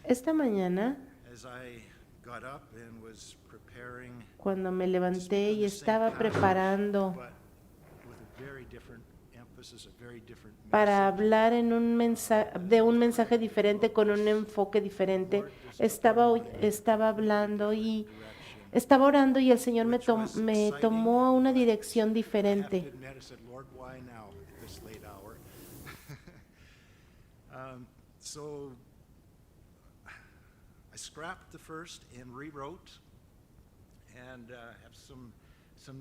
Esta mañana, cuando me levanté y estaba preparando para hablar en de un mensaje diferente, con un enfoque diferente, estaba hablando y estaba orando y el Señor me tomó a una dirección diferente. So I scrapped the first and rewrote, and have some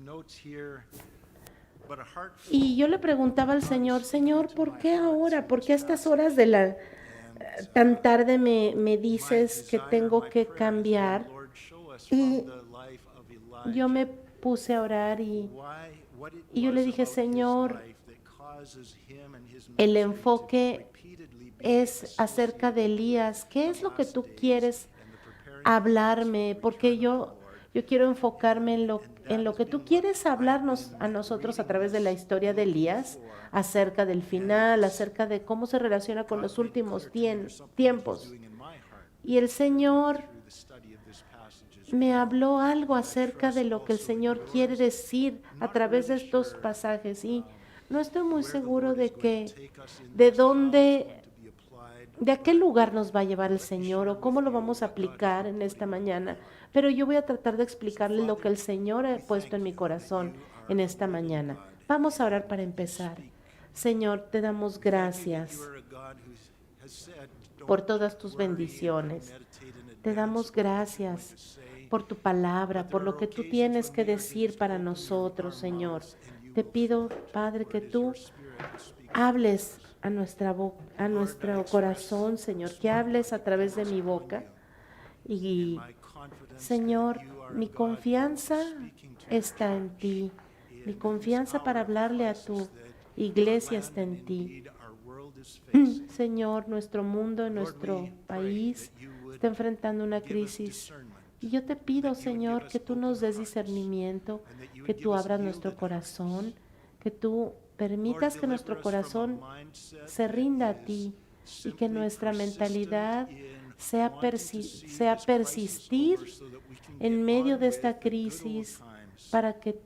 notes here. But a heart Y yo le preguntaba al Señor, Señor, ¿por qué ahora? ¿Por qué a estas horas de la tan tarde me dices que tengo que cambiar? Y yo me puse a orar y yo le dije, Señor, el enfoque es acerca de Elías. ¿Qué es lo que tú quieres hablarme? Porque yo quiero enfocarme en lo que tú quieres hablarnos a nosotros a través de la historia de Elías, acerca del final, acerca de cómo se relaciona con los últimos tiempos. Y el Señor me habló algo acerca de lo que el Señor quiere decir a través de estos pasajes y no estoy muy seguro de a qué lugar nos va a llevar el Señor o cómo lo vamos a aplicar en esta mañana, pero yo voy a tratar de explicarle lo que el Señor ha puesto en mi corazón en esta mañana. Vamos a orar para empezar. Señor, te damos gracias por todas tus bendiciones. Te damos gracias por tu palabra, por lo que tú tienes que decir para nosotros, Señor. Te pido, Padre, que tú hables a nuestro corazón, Señor, que hables a través de mi boca. Y, Señor, mi confianza está en ti. Mi confianza para hablarle a tu iglesia está en ti. Señor, nuestro mundo, nuestro país está enfrentando una crisis. Y yo te pido, Señor, que tú nos des discernimiento, que tú abras nuestro corazón, que tú permitas que nuestro corazón se rinda a ti y que nuestra mentalidad sea persistir en medio de esta crisis para que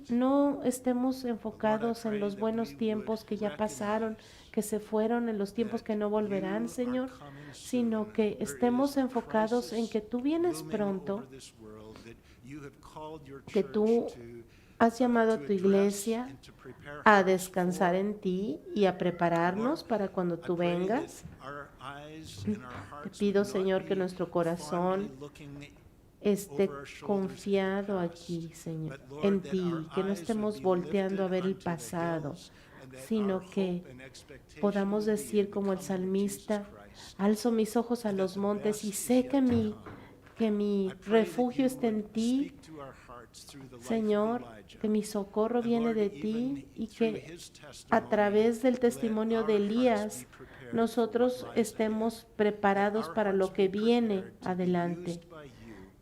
no estemos enfocados en los buenos tiempos que ya pasaron, que se fueron, en los tiempos que no volverán, Señor, sino que estemos enfocados en que tú vienes pronto, que tú has llamado a tu iglesia a descansar en ti y a prepararnos para cuando tú vengas. Te pido, Señor, que nuestro corazón esté confiado aquí, Señor, en ti, que no estemos volteando a ver el pasado, sino que podamos decir como el salmista, alzo mis ojos a los montes y sé que mi refugio está en ti, Señor, que mi socorro viene de ti y que a través del testimonio de Elías nosotros estemos preparados para lo que viene adelante,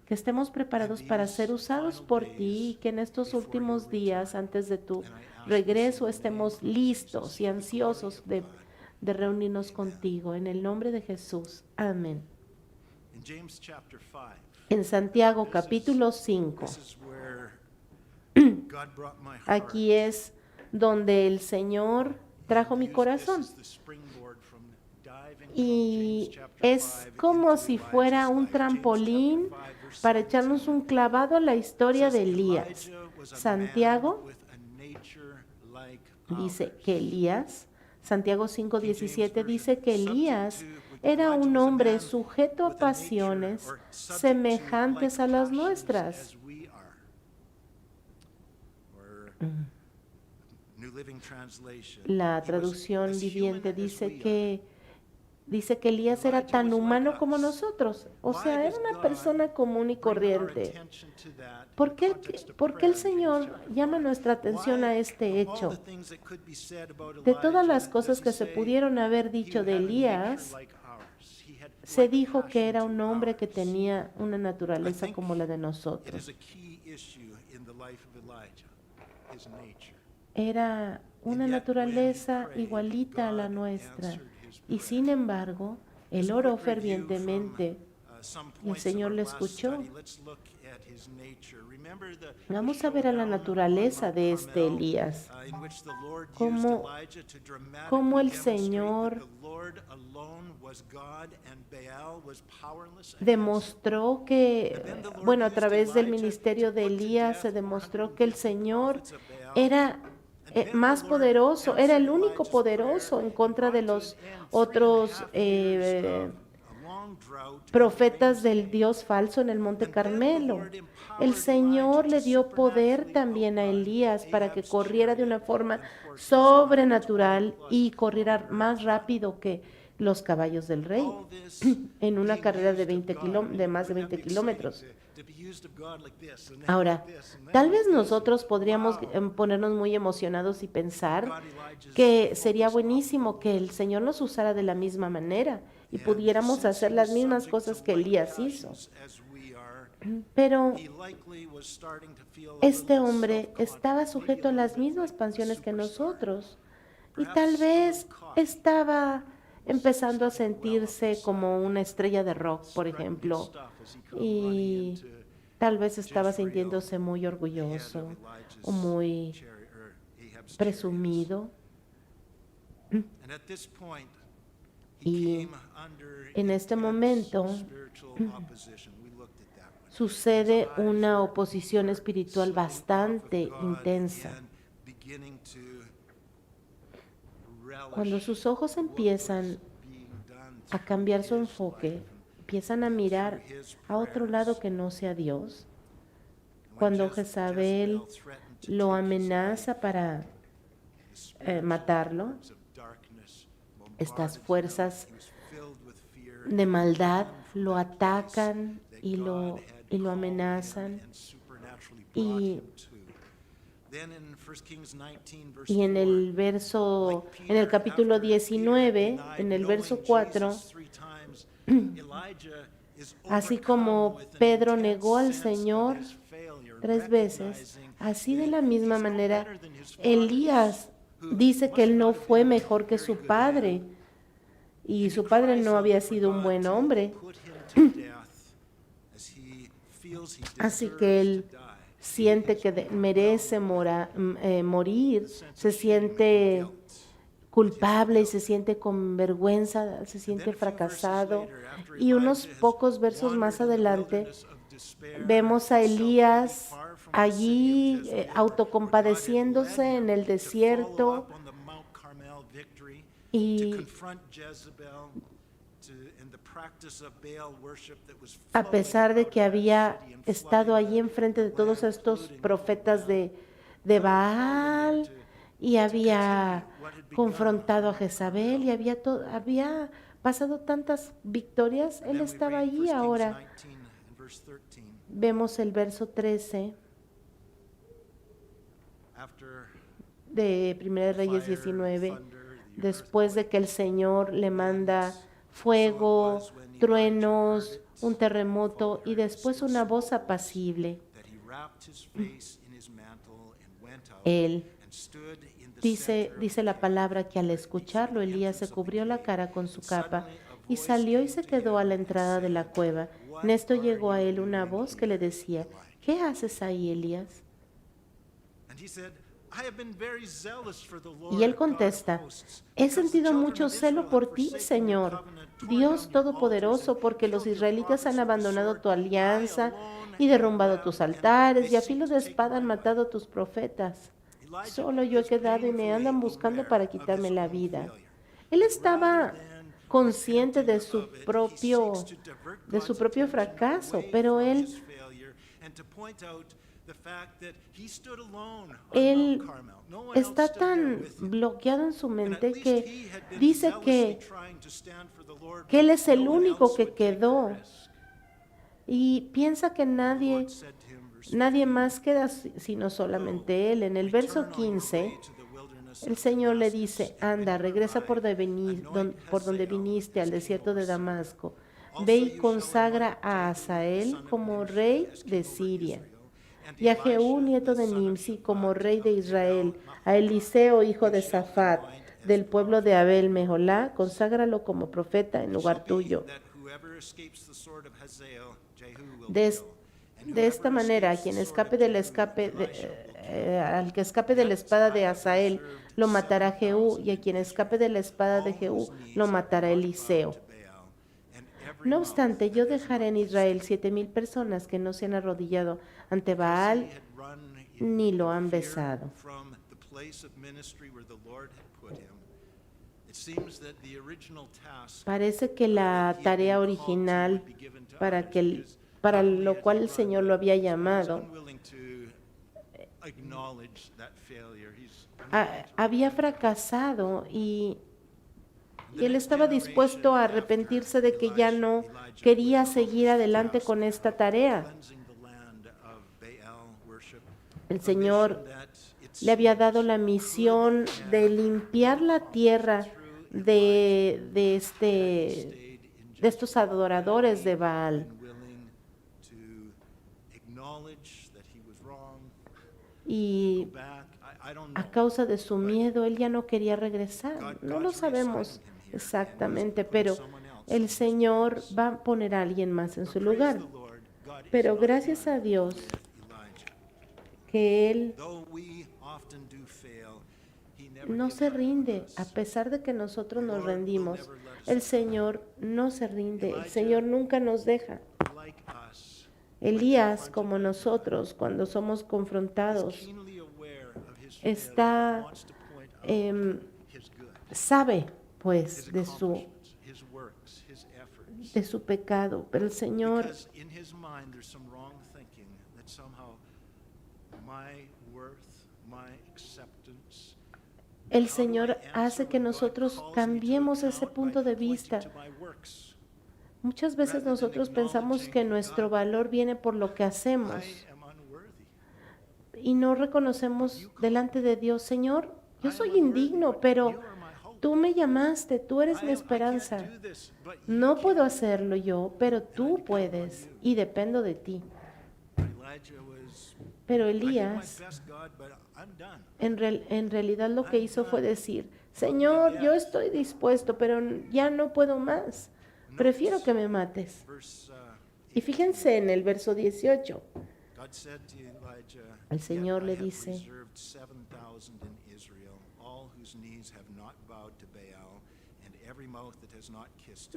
que estemos preparados para ser usados por ti y que en estos últimos días antes de tu regreso estemos listos y ansiosos de reunirnos contigo. En el nombre de Jesús. Amén. En Santiago capítulo 5, aquí es donde el Señor trajo mi corazón. Y es como si fuera un trampolín para echarnos un clavado a la historia de Elías. Santiago dice que Santiago 5:17 dice que Elías era un hombre sujeto a pasiones semejantes a las nuestras. La traducción viviente dice que Elías era tan humano como nosotros, o sea, era una persona común y corriente. ¿Por qué el Señor llama nuestra atención a este hecho? De todas las cosas que se pudieron haber dicho de Elías, se dijo que era un hombre que tenía una naturaleza como la de nosotros. Era una naturaleza igualita a la nuestra. Y sin embargo, Él oró fervientemente y el Señor le escuchó. Vamos a ver a la naturaleza de este Elías, cómo el Señor demostró que, bueno, a través del ministerio de Elías se demostró que el Señor era más poderoso, era el único poderoso en contra de los otros profetas del Dios falso en el Monte Carmelo. El Señor le dio poder también a Elías para que corriera de una forma sobrenatural y corriera más rápido que los caballos del rey en una carrera de más de 20 kilómetros. Ahora, tal vez nosotros podríamos ponernos muy emocionados y pensar que sería buenísimo que el Señor nos usara de la misma manera y pudiéramos hacer las mismas cosas que Elías hizo. Pero este hombre estaba sujeto a las mismas pasiones que nosotros y tal vez estaba empezando a sentirse como una estrella de rock, por ejemplo, y tal vez estaba sintiéndose muy orgulloso o muy presumido. Y en este momento sucede una oposición espiritual bastante intensa. Cuando sus ojos empiezan a cambiar su enfoque, empiezan a mirar a otro lado que no sea Dios, cuando Jezabel lo amenaza para matarlo, estas fuerzas de maldad lo atacan y lo amenazan. Y en el capítulo 19, en el verso 4, así como Pedro negó al Señor 3 veces, así de la misma manera, Elías dice que él no fue mejor que su padre y su padre no había sido un buen hombre. Así que él siente que merece morir, se siente culpable y se siente con vergüenza, se siente fracasado. Y unos pocos versos más adelante vemos a Elías allí autocompadeciéndose en el desierto y a pesar de que había estado allí enfrente de todos estos profetas de Baal y había confrontado a Jezabel y había pasado tantas victorias, él estaba allí ahora. Vemos el verso 13 de 1 Reyes 19, después de que el Señor le manda fuego, truenos, un terremoto y después una voz apacible. Él dice la palabra que al escucharlo Elías se cubrió la cara con su capa y salió y se quedó a la entrada de la cueva. En esto llegó a él una voz que le decía: ¿qué haces ahí, Elías? Y él contesta: he sentido mucho celo por ti, Señor, Dios Todopoderoso, porque los israelitas han abandonado tu alianza y derrumbado tus altares y a filo de espada han matado a tus profetas. Solo yo he quedado y me andan buscando para quitarme la vida. Él estaba consciente de su propio fracaso, pero él está tan bloqueado en su mente que dice que él es el único que quedó y piensa que nadie más queda sino solamente él. En el verso 15, el Señor le dice: anda, regresa por donde viniste, al desierto de Damasco. Ve y consagra a Hazael como rey de Siria, y a Jehú, nieto de Nimsi, como rey de Israel, a Eliseo, hijo de Safat, del pueblo de Abel Meholá, conságralo como profeta en lugar tuyo. De esta manera, a quien escape del al que escape de la espada de Hazael, lo matará Jehú, y a quien escape de la espada de Jehú, lo matará Eliseo. No obstante, yo dejaré en Israel 7,000 personas que no se han arrodillado ante Baal ni lo han besado. Parece que la tarea original para lo cual el Señor lo había llamado había fracasado y él estaba dispuesto a arrepentirse de que ya no quería seguir adelante con esta tarea. El Señor le había dado la misión de limpiar la tierra de estos adoradores de Baal. Y a causa de su miedo, él ya no quería regresar. No lo sabemos exactamente, pero el Señor va a poner a alguien más en su lugar. Pero gracias a Dios que Él no se rinde, a pesar de que nosotros nos rendimos. El Señor no se rinde, el Señor nunca nos deja. Elías, como nosotros, cuando somos confrontados, sabe pues de su pecado, pero el Señor hace que nosotros cambiemos ese punto de vista. Muchas veces nosotros pensamos que nuestro valor viene por lo que hacemos y no reconocemos delante de Dios, Señor, yo soy indigno, pero tú me llamaste, tú eres mi esperanza. No puedo hacerlo yo, pero tú puedes y dependo de ti. Pero Elías, en realidad lo que hizo fue decir, Señor, yo estoy dispuesto, pero ya no puedo más. Prefiero que me mates. Y fíjense en el verso 18. El Señor le dice,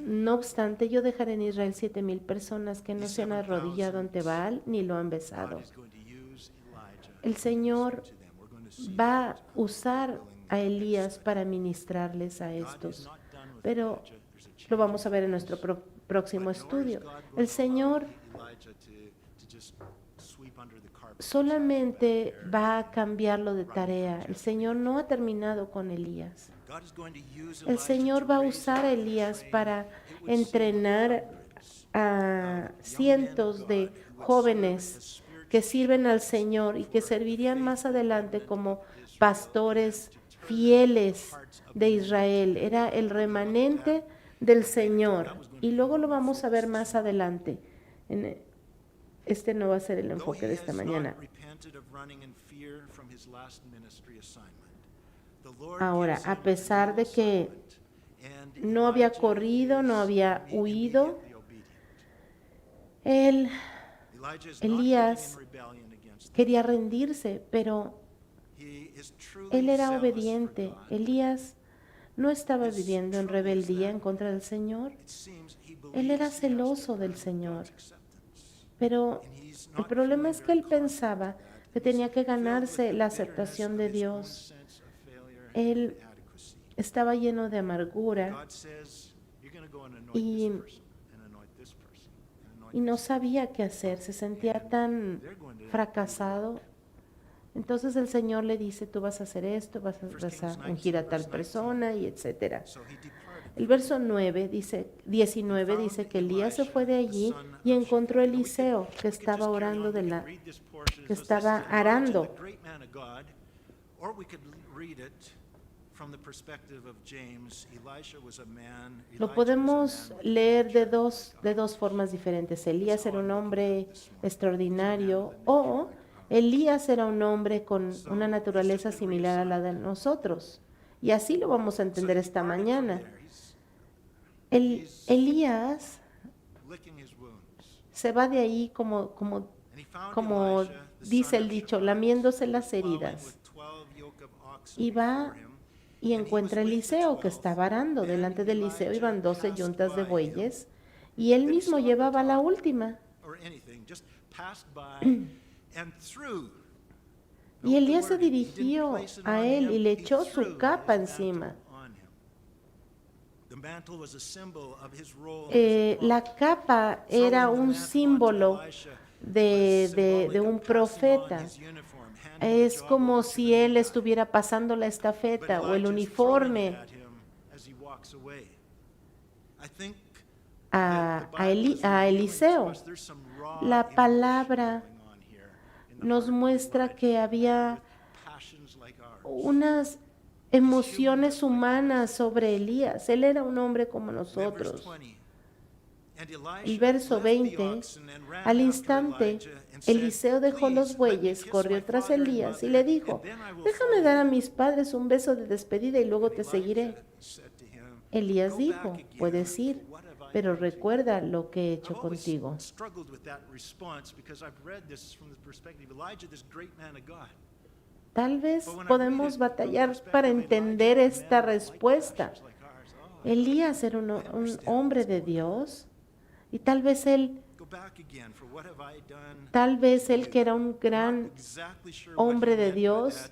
no obstante, yo dejaré en Israel 7,000 personas que no se han arrodillado ante Baal ni lo han besado. El Señor va a usar a Elías para ministrarles a estos, pero lo vamos a ver en nuestro próximo estudio. El Señor solamente va a cambiarlo de tarea. El Señor no ha terminado con Elías. El Señor va a usar a Elías para entrenar a cientos de jóvenes que sirven al Señor y que servirían más adelante como pastores fieles de Israel. Era el remanente del Señor. Y luego lo vamos a ver más adelante. Este no va a ser el enfoque de esta mañana. Ahora, a pesar de que no había corrido, no había huido, Elías quería rendirse, pero él era obediente. Elías no estaba viviendo en rebeldía en contra del Señor. Él era celoso del Señor. Pero el problema es que él pensaba que tenía que ganarse la aceptación de Dios. Él estaba lleno de amargura y no sabía qué hacer, se sentía tan fracasado. Entonces el Señor le dice, tú vas a hacer esto, vas a ungir a tal persona y etcétera. El verso 19 dice que Elías se fue de allí y encontró a Eliseo que estaba arando. Lo podemos leer de dos formas diferentes. Elías era un hombre extraordinario o Elías era un hombre con una naturaleza similar a la de nosotros. Y así lo vamos a entender esta mañana. Elías se va de ahí como dice el dicho, lamiéndose las heridas. Y va y encuentra a Eliseo, que estaba arando. Delante de Eliseo iban 12 yuntas de bueyes, y él mismo llevaba la última. Y Elías se dirigió a él y le echó su capa encima. La capa era un símbolo de un profeta. Es como si él estuviera pasando la estafeta o el uniforme a Eliseo. La palabra nos muestra que había unas emociones humanas sobre Elías. Él era un hombre como nosotros. El verso 20, al instante, Eliseo dejó los bueyes, corrió tras Elías y le dijo, déjame dar a mis padres un beso de despedida y luego te seguiré. Elías dijo, puedes ir, pero recuerda lo que he hecho contigo. Tal vez podemos batallar para entender esta respuesta. Elías era un hombre de Dios y tal vez él que era un gran hombre de Dios,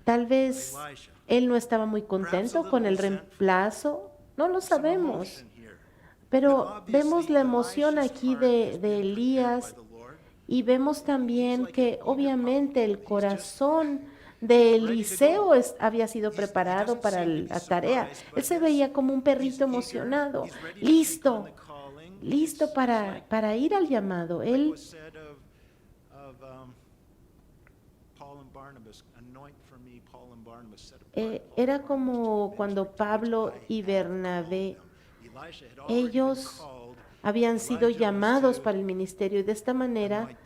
tal vez él no estaba muy contento con el reemplazo, no lo sabemos. Pero vemos la emoción aquí de Elías y vemos también que obviamente el corazón de Eliseo había sido preparado para la tarea. Él se veía como un perrito emocionado, listo para ir al llamado. Él era como cuando Pablo y Bernabé, ellos habían sido llamados para el ministerio y de esta manera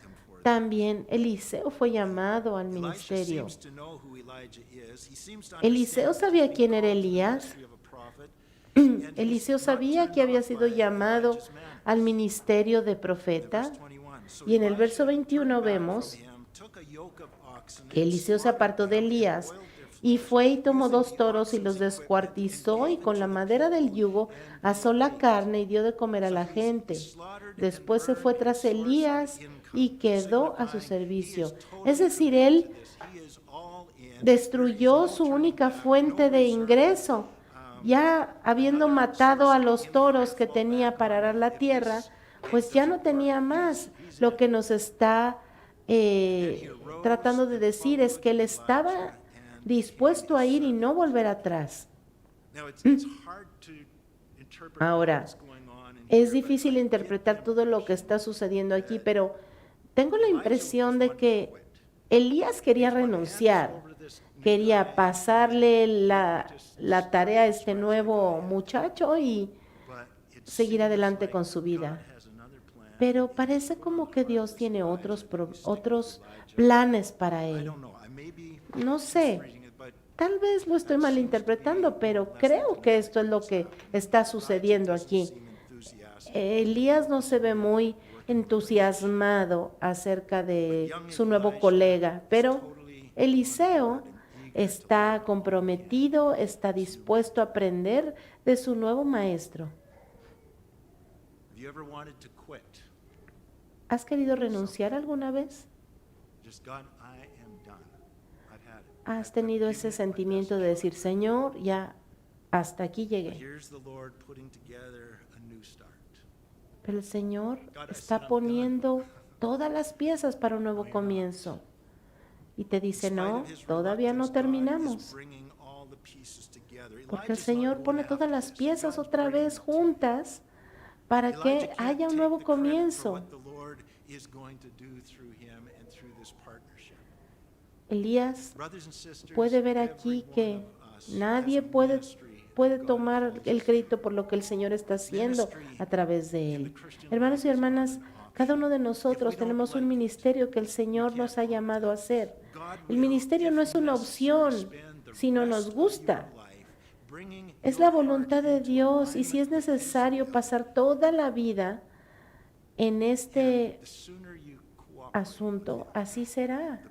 también Eliseo fue llamado al ministerio. Eliseo sabía quién era Elías. Eliseo sabía que había sido llamado al ministerio de profeta. Y en el verso 21 vemos que Eliseo se apartó de Elías y fue y tomó 2 toros y los descuartizó y con la madera del yugo asó la carne y dio de comer a la gente. Después se fue tras Elías y quedó a su servicio. Es decir, él destruyó su única fuente de ingreso. Ya habiendo matado a los toros que tenía para arar la tierra, pues ya no tenía más. Lo que nos está tratando de decir es que él estaba dispuesto a ir y no volver atrás. Ahora, es difícil interpretar todo lo que está sucediendo aquí, pero tengo la impresión de que Elías quería renunciar, quería pasarle la tarea a este nuevo muchacho y seguir adelante con su vida. Pero parece como que Dios tiene otros planes para él. No sé, tal vez lo estoy malinterpretando, pero creo que esto es lo que está sucediendo aquí. Elías no se ve muy entusiasmado acerca de su nuevo colega, pero Eliseo está comprometido, está dispuesto a aprender de su nuevo maestro. ¿Has querido renunciar alguna vez? ¿Has tenido ese sentimiento de decir, Señor, ya hasta aquí llegué? Pero el Señor está poniendo todas las piezas para un nuevo comienzo. Y te dice, no, todavía no terminamos. Porque el Señor pone todas las piezas otra vez juntas para que haya un nuevo comienzo. Elías puede ver aquí que nadie puede tomar el crédito por lo que el Señor está haciendo a través de él. Hermanos y hermanas, Cada uno de nosotros tenemos un ministerio que el Señor nos ha llamado a hacer. El ministerio no es una opción, sino nos gusta. Es la voluntad de Dios y si es necesario pasar toda la vida en este asunto, así será.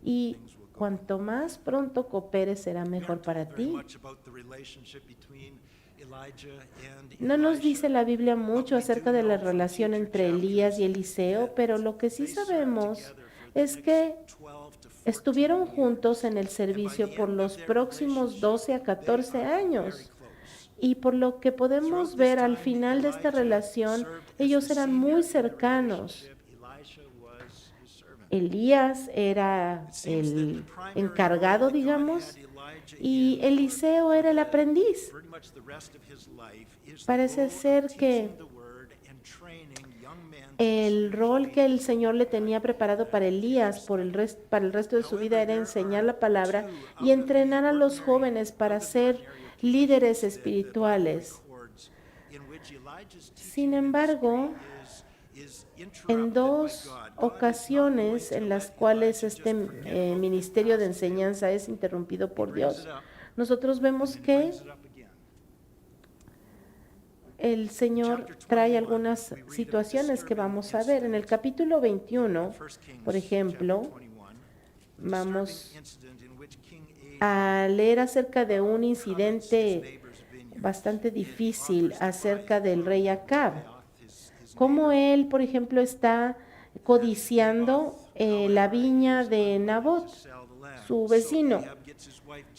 Y cuanto más pronto cooperes, será mejor para ti. No nos dice la Biblia mucho acerca de la relación entre Elías y Eliseo, pero lo que sí sabemos es que estuvieron juntos en el servicio por los próximos 12 a 14 años. Y por lo que podemos ver al final de esta relación, ellos eran muy cercanos. Elías era el encargado, digamos, y Eliseo era el aprendiz. Parece ser que el rol que el Señor le tenía preparado para Elías para el resto de su vida era enseñar la palabra y entrenar a los jóvenes para ser líderes espirituales. Sin embargo, en 2 ocasiones en las cuales este ministerio de enseñanza es interrumpido por Dios, nosotros vemos que el Señor trae algunas situaciones que vamos a ver. En el capítulo 21, por ejemplo, vamos a leer acerca de un incidente bastante difícil acerca del rey Acab. Cómo él, por ejemplo, está codiciando la viña de Nabot, su vecino.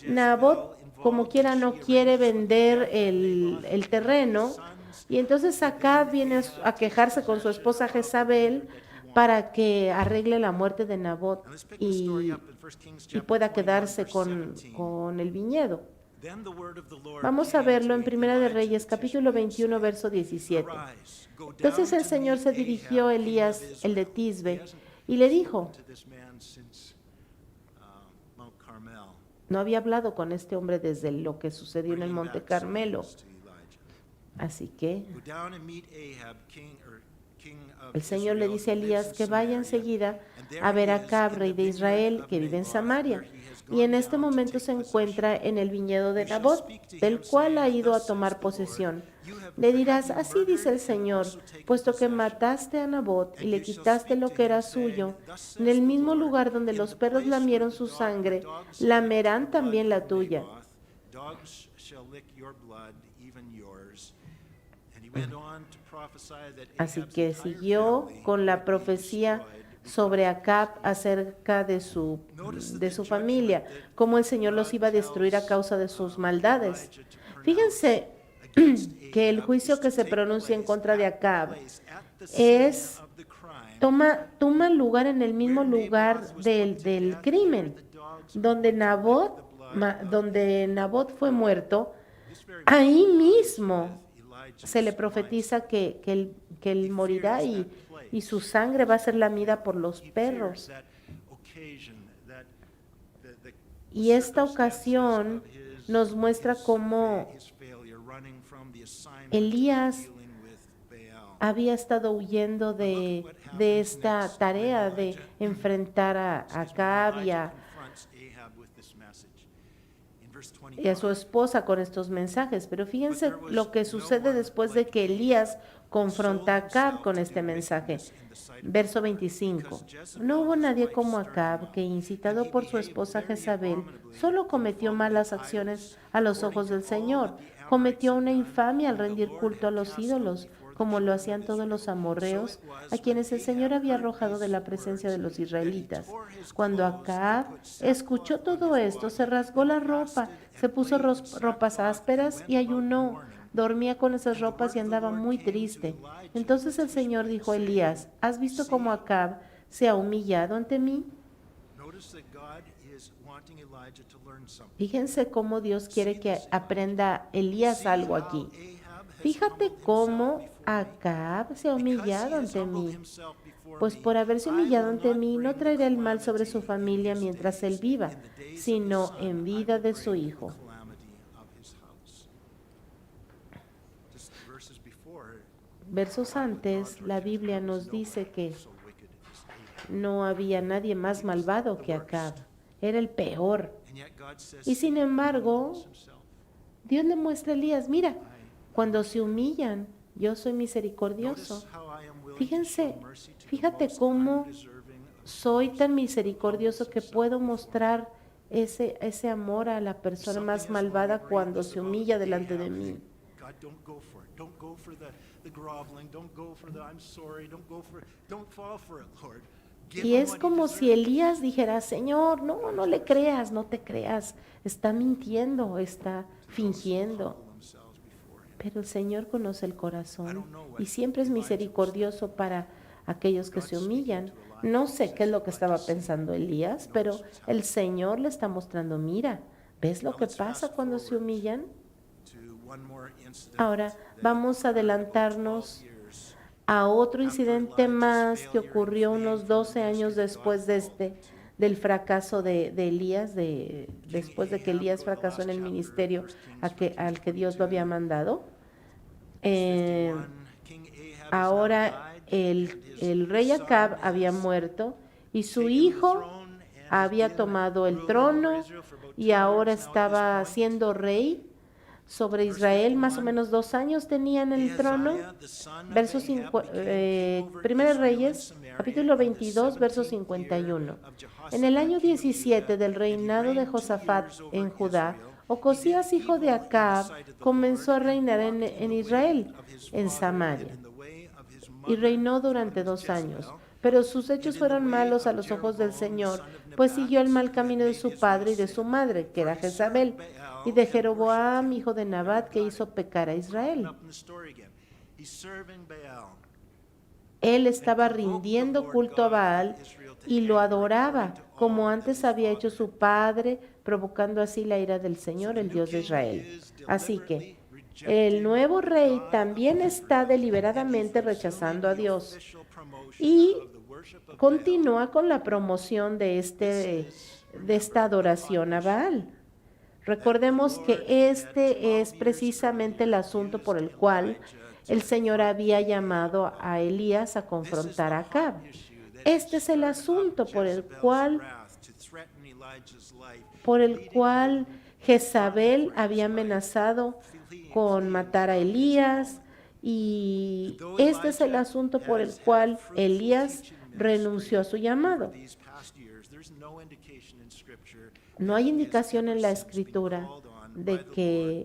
Nabot, como quiera, no quiere vender el terreno, y entonces Acab viene a quejarse con su esposa Jezabel para que arregle la muerte de Nabot y pueda quedarse con el viñedo. Vamos a verlo en Primera de Reyes, capítulo 21, verso 17. Entonces el Señor se dirigió a Elías, el de Tisbe, y le dijo, no había hablado con este hombre desde lo que sucedió en el Monte Carmelo. Así que el Señor le dice a Elías que vaya enseguida a ver a Acab, rey de Israel, que vive en Samaria. Y en este momento se encuentra en el viñedo de Nabot, del cual ha ido a tomar posesión. Le dirás, así dice el Señor, puesto que mataste a Nabot y le quitaste lo que era suyo, en el mismo lugar donde los perros lamieron su sangre, lamerán también la tuya. Así que siguió con la profecía sobre Acab acerca de su familia, cómo el Señor los iba a destruir a causa de sus maldades. Fíjense que el juicio que se pronuncia en contra de Acab toma lugar en el mismo lugar del crimen, donde Nabot fue muerto. Ahí mismo se le profetiza que él morirá y su sangre va a ser lamida por los perros. Y esta ocasión nos muestra cómo Elías había estado huyendo de esta tarea de enfrentar a Acab y a su esposa con estos mensajes. Pero fíjense lo que sucede después de que Elías confronta a Acab con este mensaje. Verso 25. No hubo nadie como Acab que, incitado por su esposa Jezabel, solo cometió malas acciones a los ojos del Señor. Cometió una infamia al rendir culto a los ídolos, como lo hacían todos los amorreos, a quienes el Señor había arrojado de la presencia de los israelitas. Cuando Acab escuchó todo esto, se rasgó la ropa, se puso ropas ásperas y ayunó. Dormía con esas ropas y andaba muy triste. Entonces el Señor dijo a Elías, ¿has visto cómo Acab se ha humillado ante mí? Fíjense cómo Dios quiere que aprenda Elías algo aquí. Fíjate cómo Acab se ha humillado ante mí. Pues por haberse humillado ante mí, no traeré el mal sobre su familia mientras él viva, sino en vida de su hijo. versos antes, la Biblia nos dice que no había nadie más malvado que Acab. Era el peor. Y sin embargo, Dios le muestra a Elías, mira, cuando se humillan, yo soy misericordioso. Fíjate cómo soy tan misericordioso que puedo mostrar ese amor a la persona más malvada cuando se humilla delante de mí. Y es como si Elías dijera, Señor, no le creas, no te creas, está mintiendo, está fingiendo. Pero el Señor conoce el corazón y siempre es misericordioso para aquellos que se humillan. No sé qué es lo que estaba pensando Elías, pero el Señor le está mostrando, mira, ¿ves lo que pasa cuando se humillan? Ahora vamos a adelantarnos a otro incidente más que ocurrió unos 12 años después del fracaso de Elías, después de que Elías fracasó en el ministerio al que Dios lo había mandado. Ahora el rey Acab había muerto y su hijo había tomado el trono y ahora estaba siendo rey sobre Israel. Más o menos 2 años tenía en el trono. Primera Reyes, capítulo 22, verso 51. En el año 17 del reinado de Josafat en Judá, Ocosías, hijo de Acab, comenzó a reinar en Israel, en Samaria, y reinó durante 2 años. Pero sus hechos fueron malos a los ojos del Señor, pues siguió el mal camino de su padre y de su madre, que era Jezabel, y de Jeroboam, hijo de Nabat, que hizo pecar a Israel. Él estaba rindiendo culto a Baal y lo adoraba, como antes había hecho su padre, provocando así la ira del Señor, el Dios de Israel. Así que el nuevo rey también está deliberadamente rechazando a Dios y continúa con la promoción de esta adoración a Baal. Recordemos que este es precisamente el asunto por el cual el Señor había llamado a Elías a confrontar a Acab. Este es el asunto por el cual Jezabel había amenazado con matar a Elías, y este es el asunto por el cual Elías renunció a su llamado. No hay indicación en la Escritura de que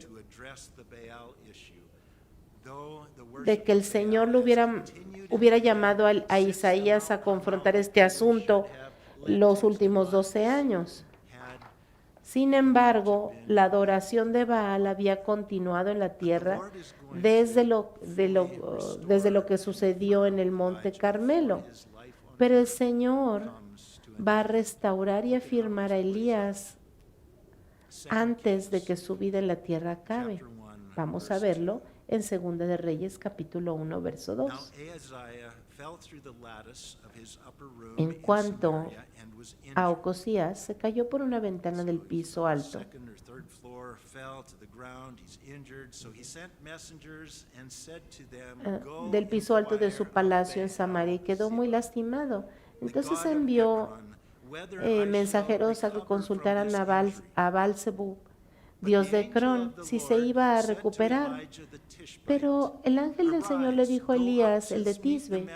el Señor lo hubiera llamado a Isaías a confrontar este asunto los últimos 12 años. Sin embargo, la adoración de Baal había continuado en la tierra desde lo que sucedió en el Monte Carmelo. Pero el Señor va a restaurar y afirmar a Elías antes de que su vida en la tierra acabe. Vamos a verlo en 2 de Reyes, capítulo 1, verso 2. En cuanto a Ocosías, se cayó por una ventana del piso alto. Del piso alto de su palacio en Samaria, y quedó muy lastimado. Entonces envió mensajeros a que consultaran a Baal-zebub, dios de Ecrón, si se iba a recuperar. Pero el ángel del Señor le dijo a Elías, el de Tisbe: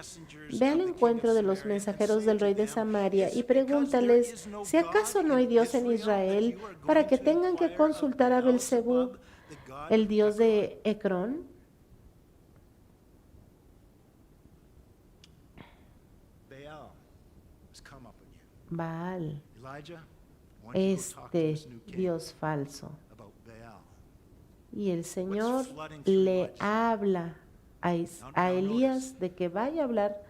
ve al encuentro de los mensajeros del rey de Samaria y pregúntales si acaso no hay Dios en Israel, para que tengan que consultar a Baal-zebub, el dios de Ecrón. Baal, este Dios falso. Y el Señor le habla a Elías de que vaya a hablar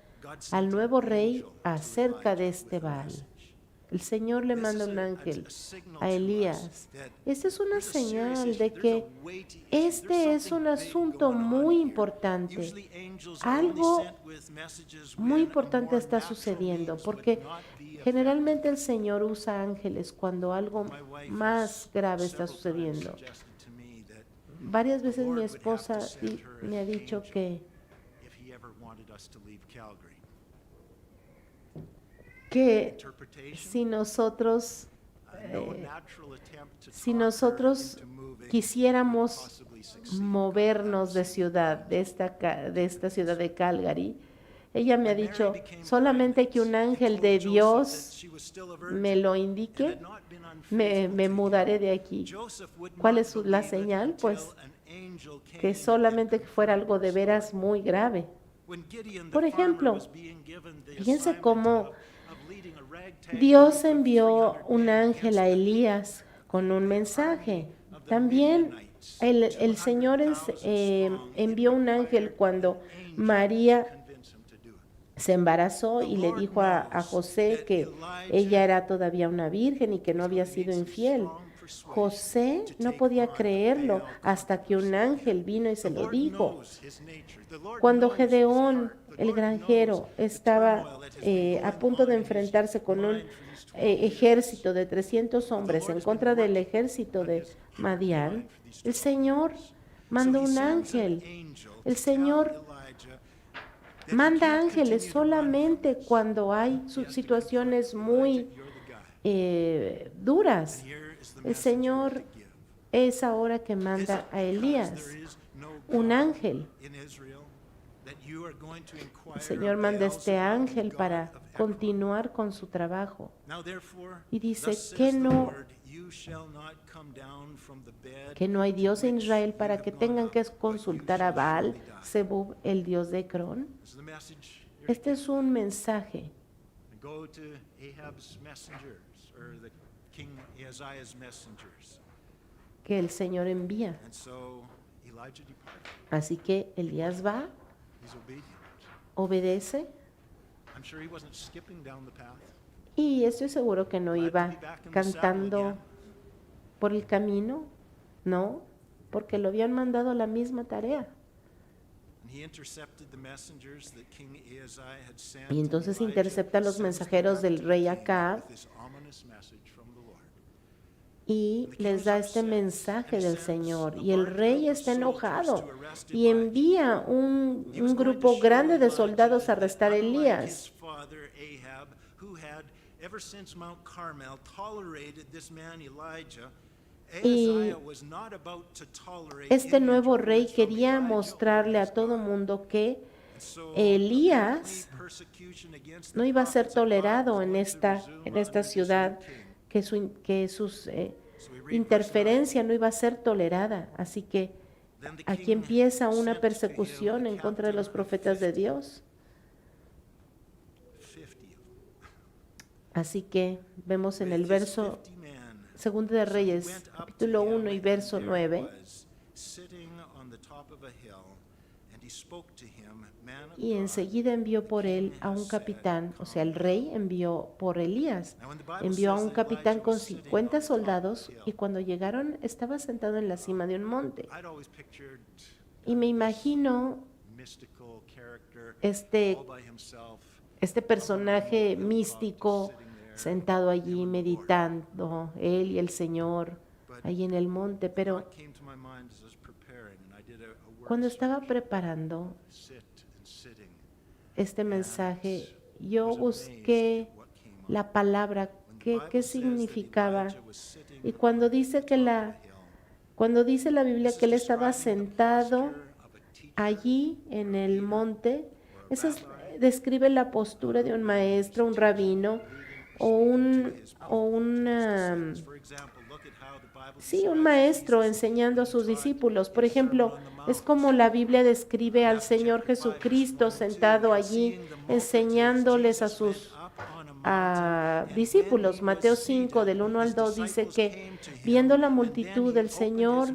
al nuevo rey acerca de este Baal. El Señor le manda un ángel a Elías. Esta es una señal de que este es un asunto muy importante. Algo muy importante está sucediendo, porque generalmente el Señor usa ángeles cuando algo más grave está sucediendo. Varias veces mi esposa me ha dicho que que si nosotros quisiéramos movernos de ciudad, de esta ciudad de Calgary, ella me ha dicho, solamente que un ángel de Dios me lo indique, me mudaré de aquí. ¿Cuál es la señal? Pues que solamente que fuera algo de veras muy grave. Por ejemplo, fíjense cómo Dios envió un ángel a Elías con un mensaje. También el Señor envió un ángel cuando María se embarazó y le dijo a José que ella era todavía una virgen y que no había sido infiel. José no podía creerlo hasta que un ángel vino y se lo dijo. Cuando Gedeón, el granjero, estaba a punto de enfrentarse con un ejército de 300 hombres en contra del ejército de Madián, el Señor mandó un ángel. El Señor manda ángeles solamente cuando hay situaciones muy duras. El Señor es ahora que manda a Elías, un ángel. El Señor manda este ángel para continuar con su trabajo. Y dice que no hay Dios en Israel para que tengan que consultar a Baal, Zebub, el dios de Ecrón. Este es un mensaje. Que el Señor envía. Así que Elías va, obedece, y estoy seguro que no iba cantando por el camino, no, porque lo habían mandado a la misma tarea. Y entonces intercepta los mensajeros del rey Acab y les da este mensaje del Señor. Y el rey está enojado y envía un grupo grande de soldados a arrestar a Elías. Y este nuevo rey quería mostrarle a todo mundo que Elías no iba a ser tolerado en esta ciudad, que sus interferencia no iba a ser tolerada. Así que aquí empieza una persecución en contra de los profetas de Dios. Así que vemos en el verso 2 de Reyes, capítulo 1 y verso 9. Y enseguida envió por él a un capitán, o sea, el rey envió por Elías, envió a un capitán con 50 soldados, y cuando llegaron estaba sentado en la cima de un monte. Y me imagino este personaje místico sentado allí meditando, él y el Señor, allí en el monte. Pero cuando estaba preparando este mensaje, yo busqué la palabra, qué significaba. Y cuando dice la Biblia que él estaba sentado allí en el monte, eso describe la postura de un maestro, un rabino, un maestro enseñando a sus discípulos. Por ejemplo, es como la Biblia describe al Señor Jesucristo sentado allí enseñándoles a sus discípulos. Mateo 5, del 1 al 2, dice que viendo la multitud, el Señor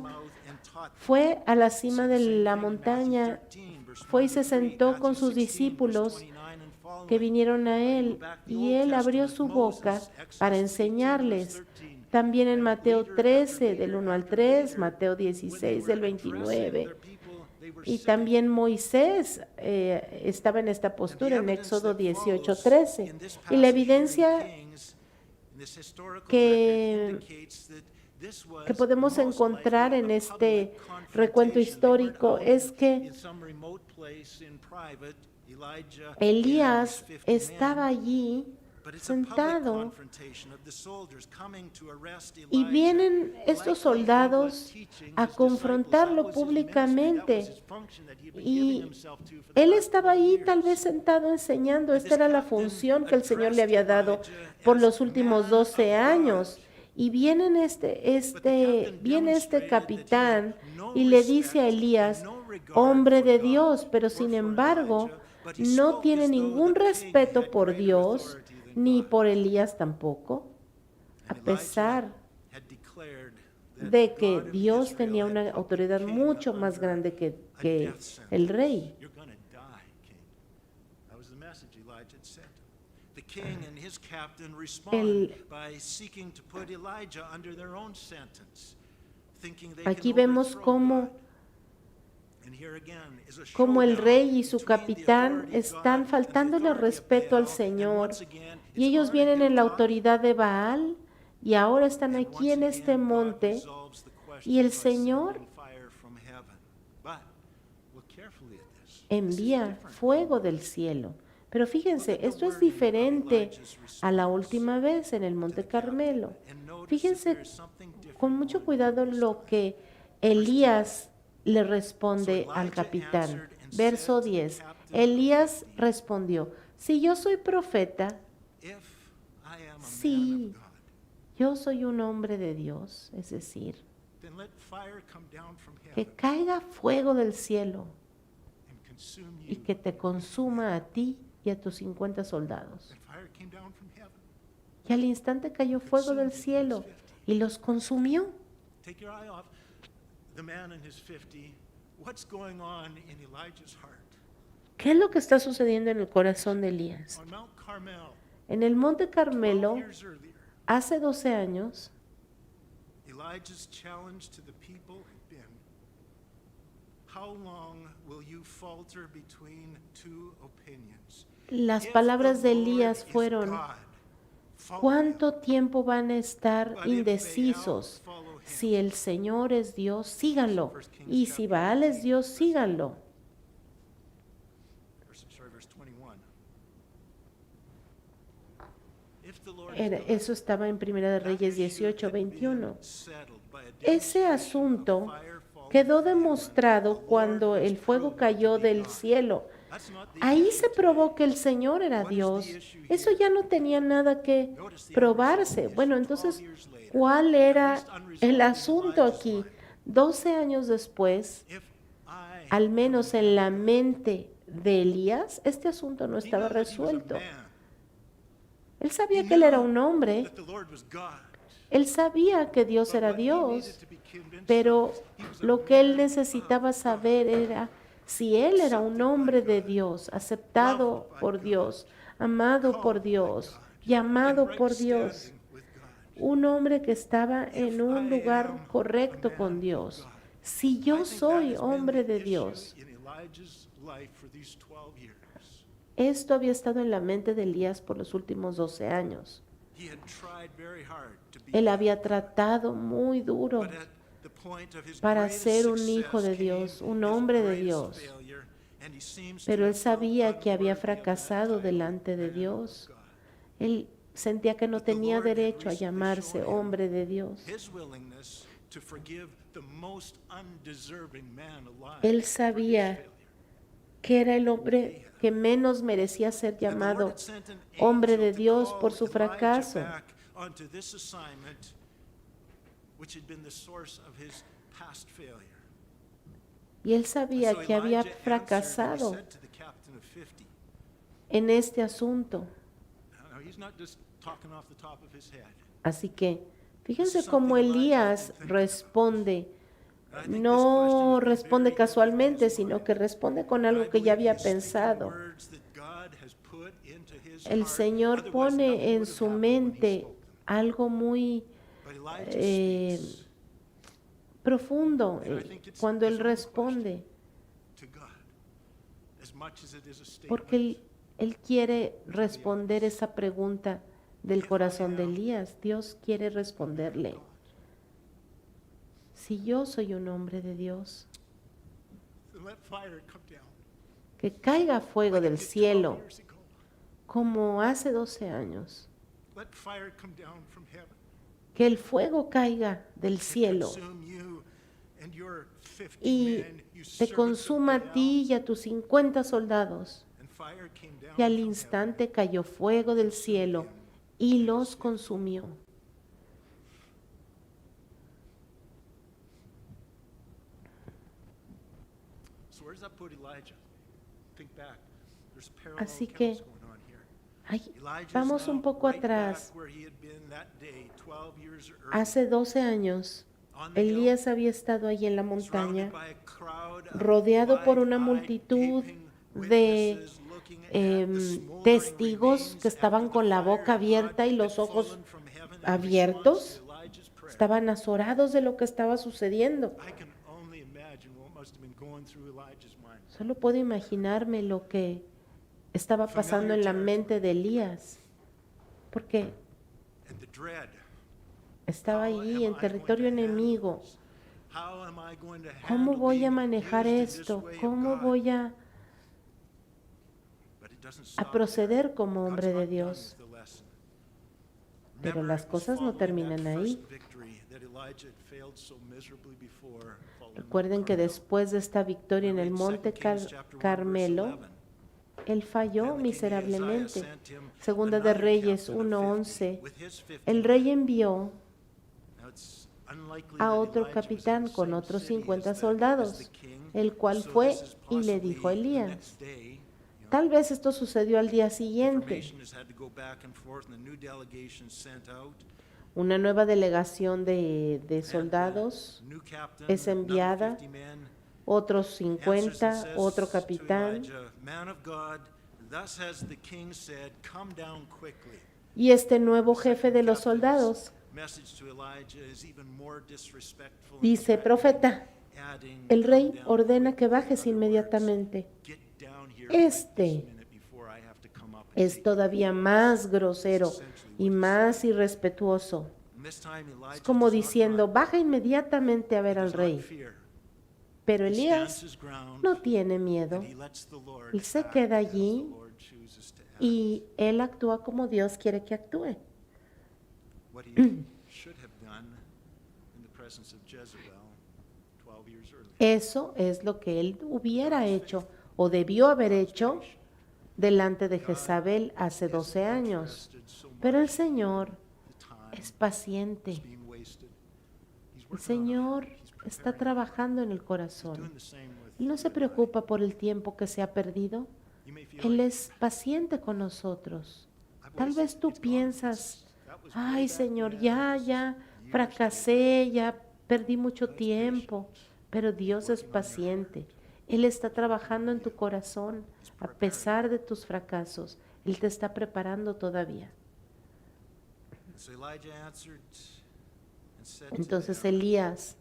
fue a la cima de la montaña, fue y se sentó con sus discípulos que vinieron a él, y él abrió su boca para enseñarles. También en Mateo 13, del 1 al 3, Mateo 16, del 29. Y también Moisés estaba en esta postura en Éxodo 18, 13. Y la evidencia que podemos encontrar en este recuento histórico es que Elías estaba allí sentado y vienen estos soldados a confrontarlo públicamente. Y él estaba ahí tal vez sentado enseñando. Esta era la función que el Señor le había dado por los últimos 12 años. Y viene este capitán y le dice a Elías, hombre de Dios, pero sin embargo no tiene ningún respeto por Dios ni por Elías tampoco, a pesar de que Dios tenía una autoridad mucho más grande que el rey. Aquí vemos cómo el rey y su capitán están faltándole respeto al Señor, y ellos vienen en la autoridad de Baal y ahora están aquí en este monte, y el Señor envía fuego del cielo. Pero fíjense, esto es diferente a la última vez en el Monte Carmelo. Fíjense con mucho cuidado lo que Elías le responde al capitán. Verso 10. Elías respondió, si yo soy profeta, si yo soy un hombre de Dios, es decir, que caiga fuego del cielo y que te consuma a ti y a tus 50 soldados. Y al instante cayó fuego del cielo y los consumió. ¿Qué es lo que está sucediendo en el corazón de Elías? En el Monte Carmelo, hace 12 años, las palabras de Elías fueron, ¿cuánto tiempo van a estar indecisos? Si el Señor es Dios, síganlo. Y si Baal es Dios, síganlo. Eso estaba en Primera de Reyes 18:21. Ese asunto quedó demostrado cuando el fuego cayó del cielo. Ahí se probó que el Señor era Dios. Eso ya no tenía nada que probarse. Bueno, entonces, ¿cuál era el asunto aquí? 12 años después, al menos en la mente de Elías, este asunto no estaba resuelto. Él sabía que él era un hombre. Él sabía que Dios era Dios, pero lo que él necesitaba saber era si él era un hombre de Dios, aceptado por Dios, amado por Dios, llamado por Dios, un hombre que estaba en un lugar correcto con Dios. Si yo soy hombre de Dios, esto había estado en la mente de Elías por los últimos 12 años. Él había tratado muy duro para ser un hijo de Dios, un hombre de Dios. Pero él sabía que había fracasado delante de Dios. Él sentía que no tenía derecho a llamarse hombre de Dios. Él sabía que era el hombre que menos merecía ser llamado hombre de Dios por su fracaso. Y él sabía que había fracasado en este asunto. Así que fíjense cómo Elías responde. No responde casualmente, sino que responde con algo que ya había pensado. El Señor pone en su mente algo muy profundo cuando Él responde, porque él quiere responder esa pregunta del corazón de Elías. Dios quiere responderle. Si yo soy un hombre de Dios, que caiga fuego del cielo, como hace 12 años. Let fire come down from heaven. Que el fuego caiga del cielo Consume you and your 50 y men, you te servants of consuma a Baal. ti y a tus 50 soldados. And fire came down Y al from instante cayó fuego del cielo y los consumió. heaven. So where does that put Elijah? Think back. There's parallel Así accounts que going on here. ay, Elijah's vamos now un poco right atrás. back where he had been that day, 12 years earlier. Hace 12 años, On the hill, Elías había estado allí en la surrounded montaña, by a crowd of rodeado por una wide-eyed, multitud gaping de witnesses looking at the smoldering testigos remains que estaban after con the la fire boca of God abierta y had los ojos fallen from heaven in abiertos. response to Elijah's prayer. Estaban azorados de lo que estaba sucediendo. I can only imagine what must have been going through Elijah's mind. Solo puedo imaginarme lo que estaba pasando en la mente de Elías, porque And the dread. estaba How allí am en I territorio going to handle enemigo. this? How am I going to ¿Cómo handle voy a being manejar used in this esto? way of ¿Cómo God? voy a But it doesn't stop proceder there. como hombre God's de not done Dios? with the lesson. Pero Remember, las it was cosas no following terminan that ahí. first victory that Elijah had failed so miserably before, following Recuerden que Carmel. después de esta victoria en el monte Carmelo, él falló miserablemente. Segunda de Reyes 1:11, el rey envió a otro capitán con otros 50 soldados, el cual fue y le dijo a Elías. Tal vez esto sucedió al día siguiente. Una nueva delegación de soldados es enviada, otros 50, otro capitán. Y este nuevo jefe de los soldados dice, profeta, el rey ordena que bajes inmediatamente. Este es todavía más grosero y más irrespetuoso. Es como diciendo, baja inmediatamente a ver al rey. Pero Elías no tiene miedo. Él se queda allí y él actúa como Dios quiere que actúe. Eso es lo que él hubiera hecho o debió haber hecho delante de Jezabel hace 12 años. Pero el Señor es paciente. El Señor está trabajando en el corazón. Él no se preocupa por el tiempo que se ha perdido. Él es paciente con nosotros. Tal vez tú piensas, ay Señor, ya fracasé, ya perdí mucho tiempo. Pero Dios es paciente. Él está trabajando en tu corazón a pesar de tus fracasos. Él te está preparando todavía. Entonces Elías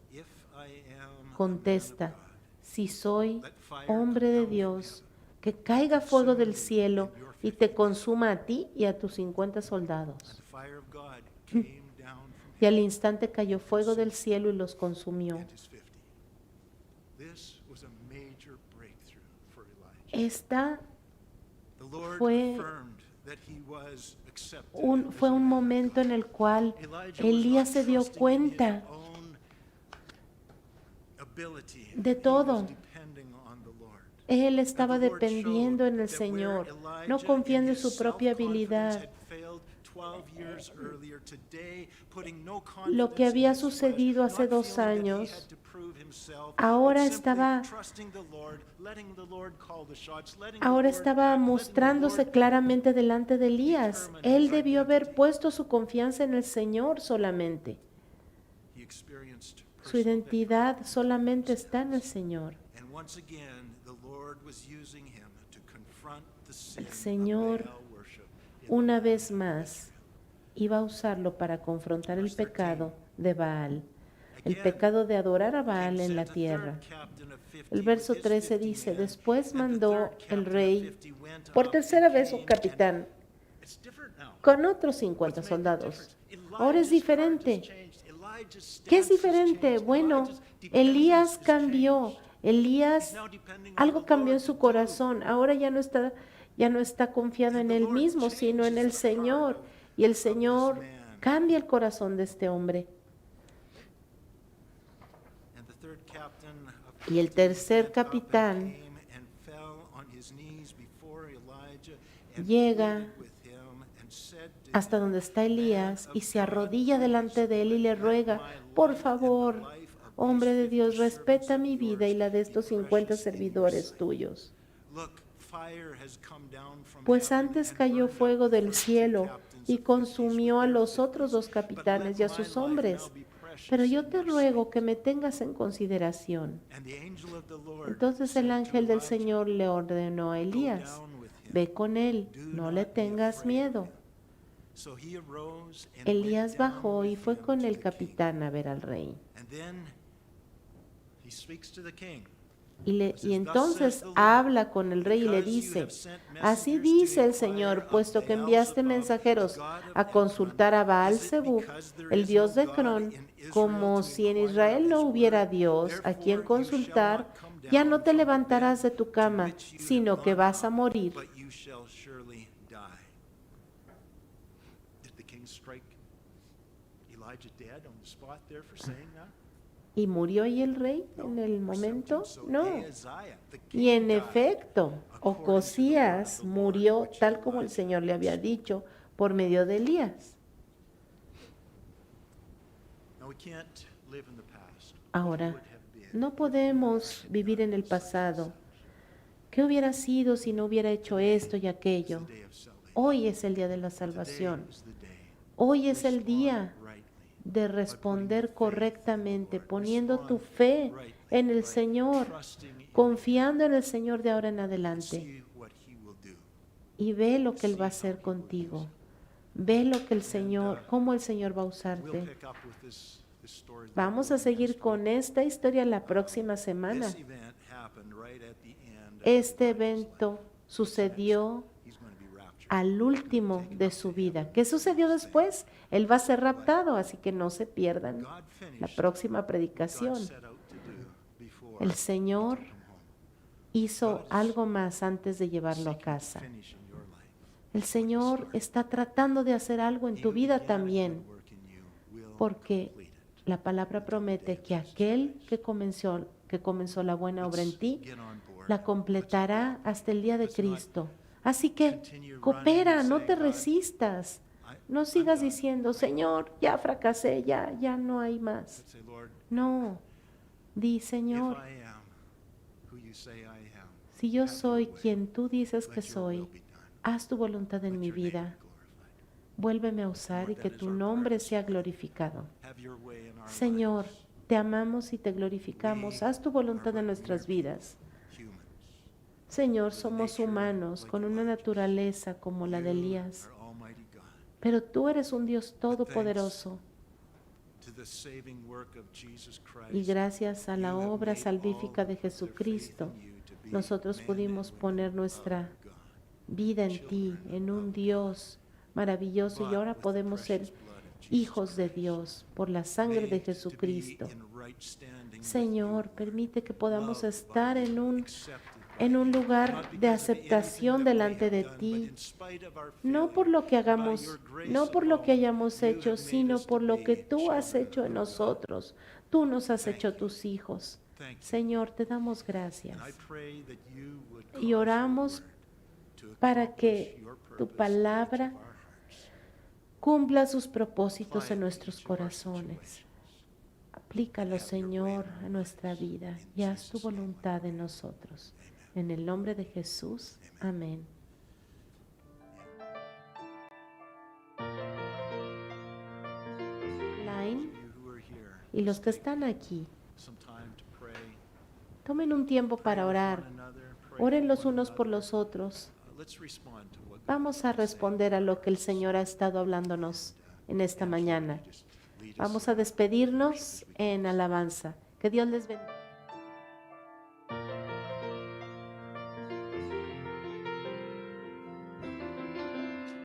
contesta, si soy hombre de Dios, que caiga fuego del cielo y te consuma a ti y a tus 50 soldados. Y al instante cayó fuego del cielo y los consumió. Esta fue un momento en el cual Elías se dio cuenta de todo. Él estaba dependiendo en el Señor, no confiando en su propia habilidad. Lo que había sucedido hace 2 años, ahora estaba mostrándose claramente delante de Elías. Él debió haber puesto su confianza en el Señor solamente. Su identidad solamente está en el Señor. El Señor, una vez más, iba a usarlo para confrontar el pecado de Baal, el pecado de adorar a Baal en la tierra. El verso 13 dice, después mandó el rey por tercera vez un capitán con otros 50 soldados. Ahora es diferente. ¿Qué es diferente? Bueno, Elías cambió. Elías, algo cambió en su corazón. Ahora ya no está confiado en él mismo, sino en el Señor. Y el Señor cambia el corazón de este hombre. Y el tercer capitán llega hasta donde está Elías y se arrodilla delante de él y le ruega: por favor, hombre de Dios, respeta mi vida y la de estos 50 servidores tuyos. Pues antes cayó fuego del cielo y consumió a los otros 2 capitanes y a sus hombres. Pero yo te ruego que me tengas en consideración. Entonces el ángel del Señor le ordenó a Elías: ve con él, no le tengas miedo. Elías bajó y fue con el capitán a ver al rey. Y entonces habla con el rey y le dice: así dice el Señor, puesto que enviaste mensajeros a consultar a Baal-Zebub, el dios de Cron, como si en Israel no hubiera Dios a quien consultar, ya no te levantarás de tu cama, sino que vas a morir. ¿Y murió ahí el rey en el momento? No. Y en efecto, Ocosías murió tal como el Señor le había dicho por medio de Elías. Ahora, no podemos vivir en el pasado. ¿Qué hubiera sido si no hubiera hecho esto y aquello? Hoy es el día de la salvación. Hoy es el día de responder correctamente, poniendo tu fe en el Señor, confiando en el Señor de ahora en adelante. Y ve lo que Él va a hacer contigo. Ve lo que cómo el Señor va a usarte. Vamos a seguir con esta historia la próxima semana. Este evento sucedió al último de su vida. ¿Qué sucedió después? Él va a ser raptado, así que no se pierdan la próxima predicación. El Señor hizo algo más antes de llevarlo a casa. El Señor está tratando de hacer algo en tu vida también, porque la palabra promete que aquel que comenzó la buena obra en ti, la completará hasta el día de Cristo. Así que coopera, no te resistas. No sigas diciendo: Señor, ya fracasé, ya no hay más. No, di: Señor, si yo soy quien tú dices que soy, haz tu voluntad en mi vida. Vuélveme a usar y que tu nombre sea glorificado. Señor, te amamos y te glorificamos. Haz tu voluntad en nuestras vidas. Señor, somos humanos con una naturaleza como la de Elías, pero tú eres un Dios todopoderoso. Y gracias a la obra salvífica de Jesucristo, nosotros pudimos poner nuestra vida en ti, en un Dios maravilloso, y ahora podemos ser hijos de Dios por la sangre de Jesucristo. Señor, permite que podamos estar en un lugar de aceptación delante de ti, no por lo que hagamos, no por lo que hayamos hecho, sino por lo que tú has hecho en nosotros. Tú nos has hecho tus hijos. Señor, te damos gracias. Y oramos para que tu palabra cumpla sus propósitos en nuestros corazones. Aplícalo, Señor, a nuestra vida y haz tu voluntad en nosotros. En el nombre de Jesús, amén. Y los que están aquí, tomen un tiempo para orar. Oren los unos por los otros. Vamos a responder a lo que el Señor ha estado hablándonos en esta mañana. Vamos a despedirnos en alabanza. Que Dios les bendiga.